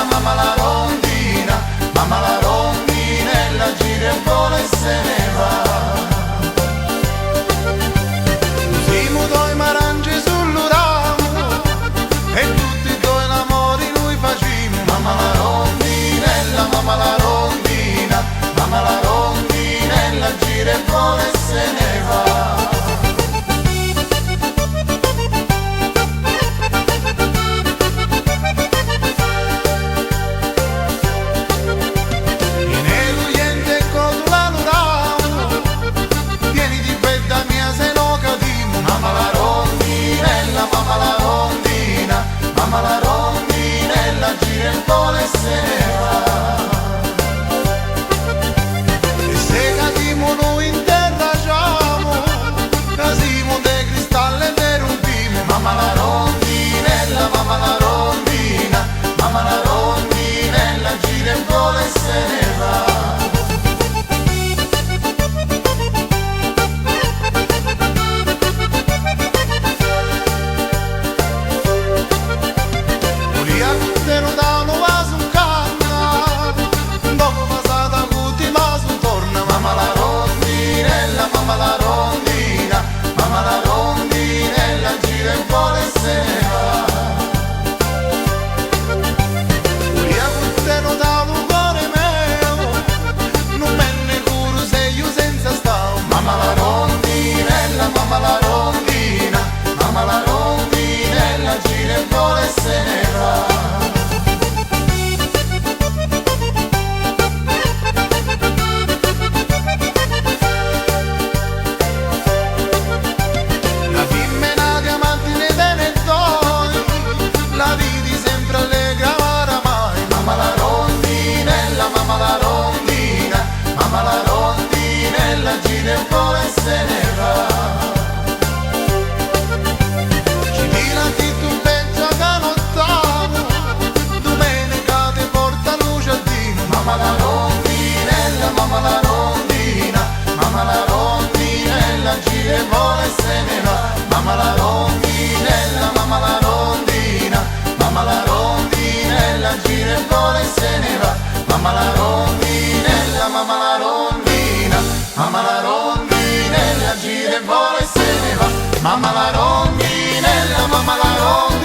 mamma la rondina, mamma la rondinella gira e vola e se ne va. Siamo due marange sul ramo e tutti e due l'amore noi facciamo. Mamma la rondinella, mamma la rondina, mamma la rondinella gira e vola e se ne va. Mamma la rondinella gira e vola e se ne va. E se cadimo noi in terra siamo, cadimo de cristallo e ne rompimo. Mamma la rondinella, mamma la rondina, mamma la rondinella gira e vola e se ne va. Mamma la rondina, mamma la rondinella gira e vola e se ne va. Io puttano dal cuore mio, non me ne curo se io senza stavo. Mamma la rondinella, mamma la rondina, mamma la rondinella gira e vola e se ne va. Mamma la rondinella gira e vola e se ne va. Ci tira di tu peggio canottato, domenica ti porta luce a Dio. Mamma la rondinella, mamma la rondina, mamma la rondinella gira e vola e se ne va. Mamma la rondinella, mamma la rondina, mamma la rondinella gira e vola e se ne va. Mamma la rondinella, mamma la rondina, mamma la rondinella gira e vola e se ne va. Mamma la rondinella, mamma la rondina.